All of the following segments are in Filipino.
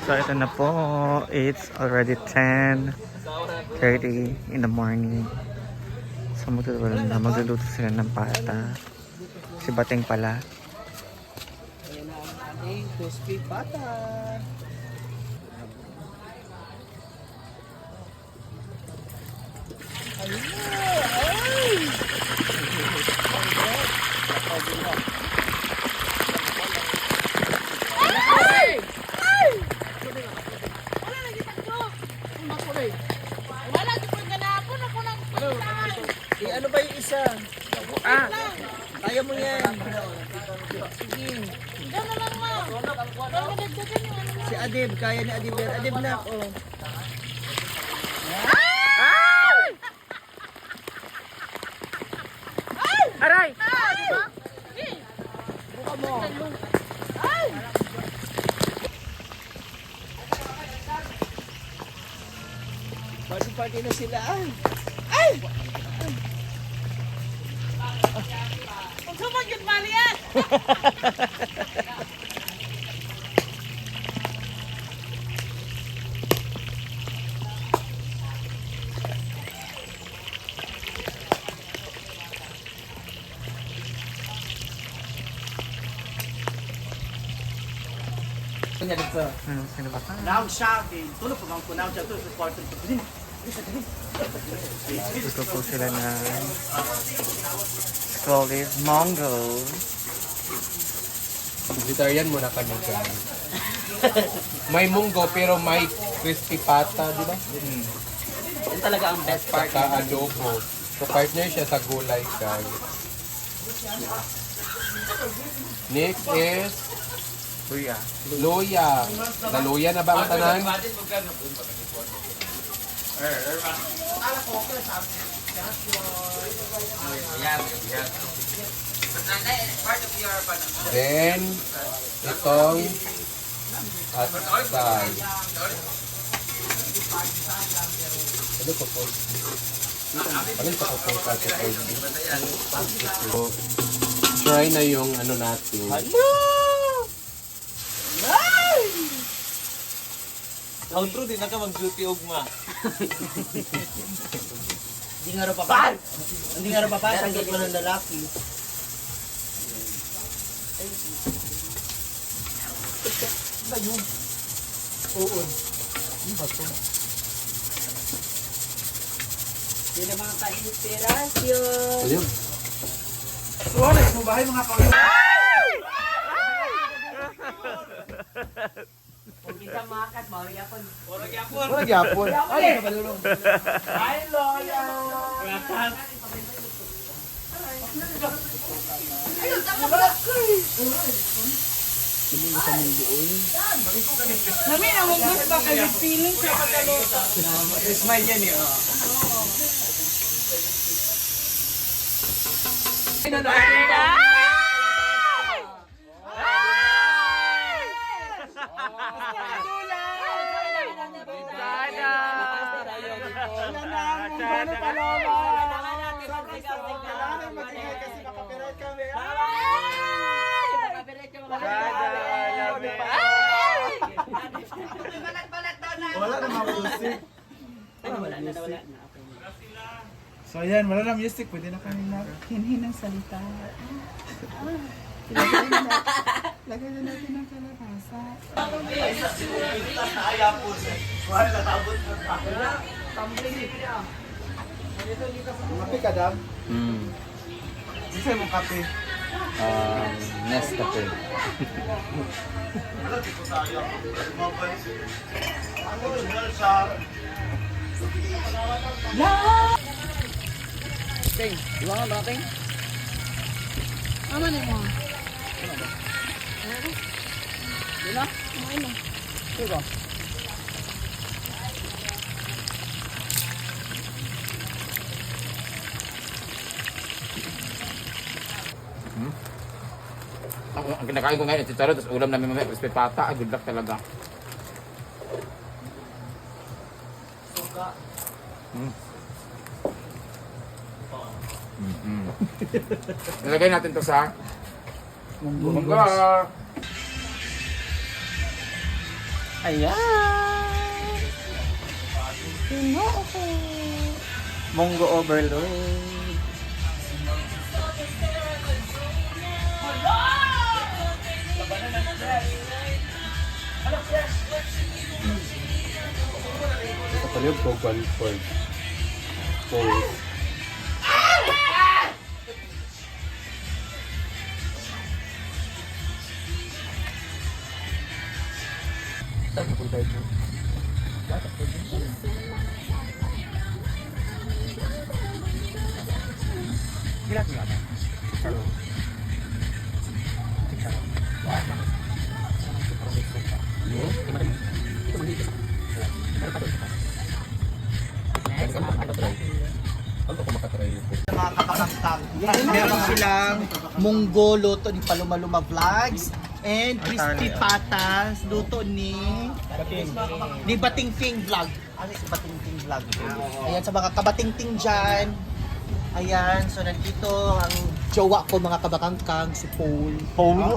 So ito na po, it's already 10:30 in the morning. So magluluto sila ng pata. Si Bating pala. Ayan na ang ating crispy pata. Ayun na! Ay! Ano ba yung isa? Kaya mo yan. Sige. Si Adib, kaya ni Adib yan. Adib na ako. Aray! Buka mo. Party na sila. Ay! Sumagin mali yan! Kanya dito. Sino ba ka? Now siya, tulog pa bang kunaw siya ito sa kwarto nito. Gusto po sila na olive mango. Vegetarian muna kami dyan. May munggo pero may crispy pata, di ba? Yan talaga ang best part. Saka adobo. So partner siya sa gulay, guys. Next is Luya. luya. Naluya na ba ang tanan? Then, itong asal. Ano ko po? Ano pa ko po sa so, try na yung ano natin. Outro din na ka mag-duty ugma. Hindi nga rin papan. Hindi nga rin papan. Tanggit mo ng lalaki. Ba yun? Oo. Ano ba ito? Hindi na mga ka-inspirasyon. Ayun. Suwalis mo bahay mga kauyo. Kung kita makat, bawal yapon. Wala gyapon. Ay, kabalulong. Hi, Lola! Ayun, tama Mami, nawag ba kayo feeling sa kakalota? Smile yan eh. Wala na mga music. Wala na. So ayan, wala na music. Pwede na kami na hinhin ng salita. Lagay na natin ang kalabasa. Kape ka, Dam? Isa mong kape. Nescafe. Ting, di ba nga Ting? Ano na mo? Di ba? Ano? Di ba? Ang kinakain ko ngayon, chicharo, tapos ulam namin mamaya, crispy pata, good luck talaga. Nilagay natin to sa munggo. Ayan! Munggo overload. Kapalib ko, 1.4. Mga kapakantang. Meron silang munggo, luto ni Paluma-Luma Vlogs. And crispy patas, luto ni Batingting Vlog. Ano si Batingting Vlog? Ayan, sa mga kabatingting dyan. Ayan, so nandito ang jowa ko mga kabakangkang, si Paul. Paul?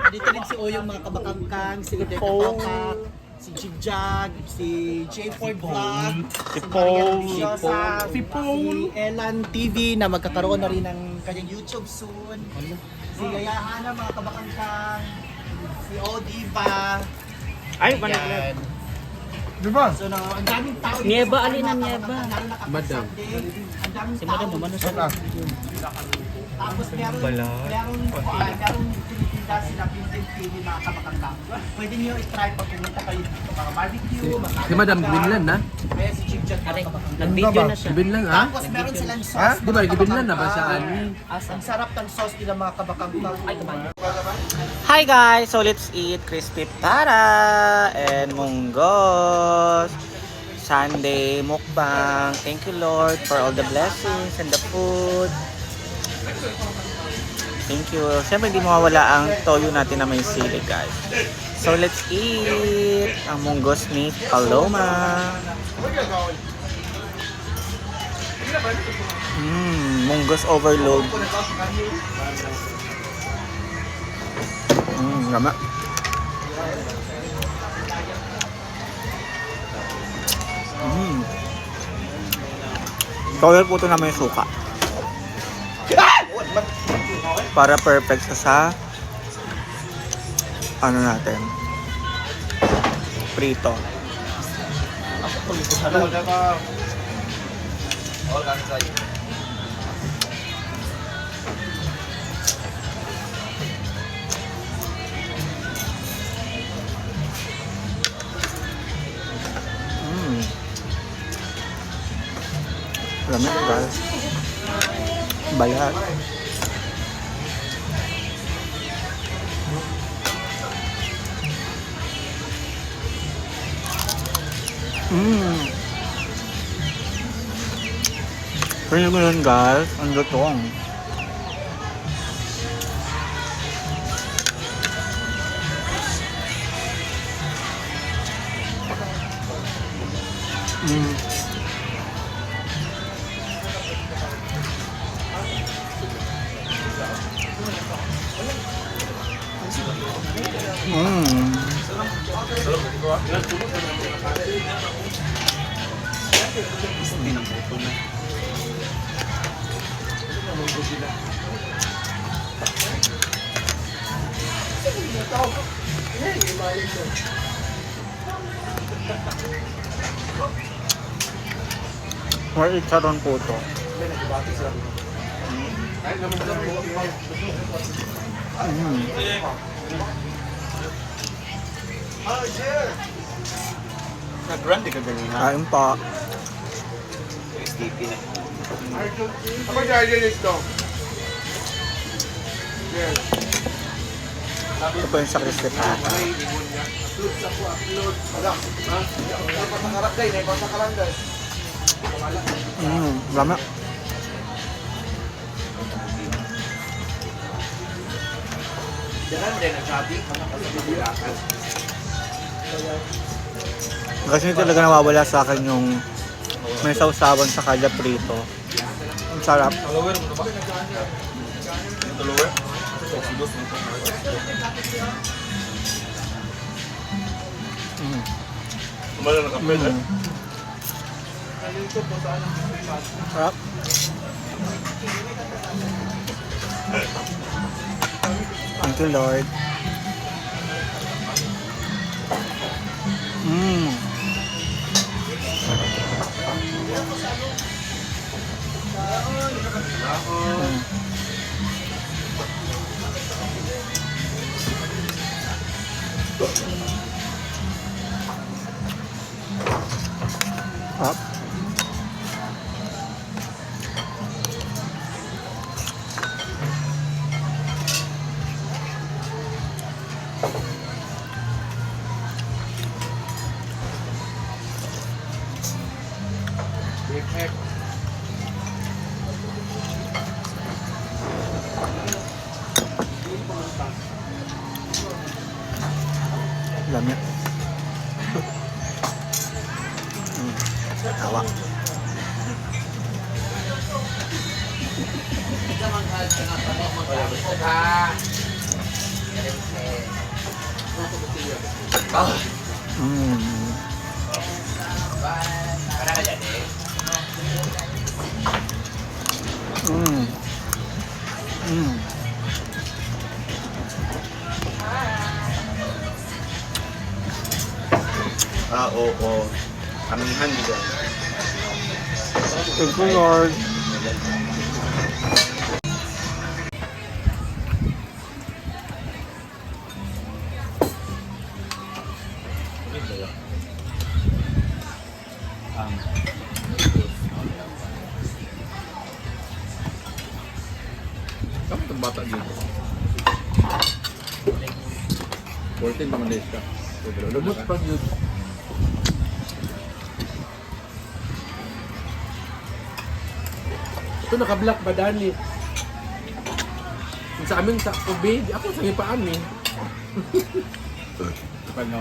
Dito rin si Oyong mga kabakangkang, si Odette Tokak, si Jigjag, si J4 Vlog, si Paul, si Elan TV na magkakaroon na rin ng kanyang YouTube soon. Si Yaya Hana mga kabakangkang, si Odiva. Ay, Ayan. Diba? So, ang daming tao. Nieba, alin ang nieba? Madam. Ang daming Si tao. Madam, umano siya. Tapos meron tinitinda sila Vincent TV mga kabakangkang. Pwede niyo i-try pag pumunta kayo dito. Mga barbecue, mga Si Madam Greenland, ha? Kaya si Chief Jack mga kabakangkang. Nag-video na siya. Greenland, ha? Tapos meron silang sauce. Di ba, mga Greenland na ba kabakangkang. siya? Ang sarap ng sauce nila mga kabakangkang. Ay, Hi guys! So let's eat crispy tara and munggos. Sunday mukbang. Thank you Lord for all the blessings and the food. Thank you. Siyempre hindi mawawala ang toyo natin na may sili guys. So let's eat ang munggos ni Paloma. Munggos overload. Lama. Toyo po ito naman yung suka. Para perfect sa ano natin, prito. Lamig guys. Balat. Kaya mo yun guys, ang lutong. Or itcharon po ito. Nag-run ka ganun ha? Kain pa. Ako dyan ito. Ito po yung sa crispy pata. Lama. Kasi talaga nawawala sa akin yung may sausawan sa kalya prito. Ang sarap. Kumala na kapel eh. Sarap. Thank you, Lord. Mm. Up. Big heck. Lamig. Tawa. Mm. Mm. Mm. Oo. Amihan dito. Thank you, Lord. Kamu itong bata dito? 14 mga days ka. Lumot pa dito. Ito naka-black ba, Dani? Sa amin sa ubig, ako sa ipaan eh. Kapag na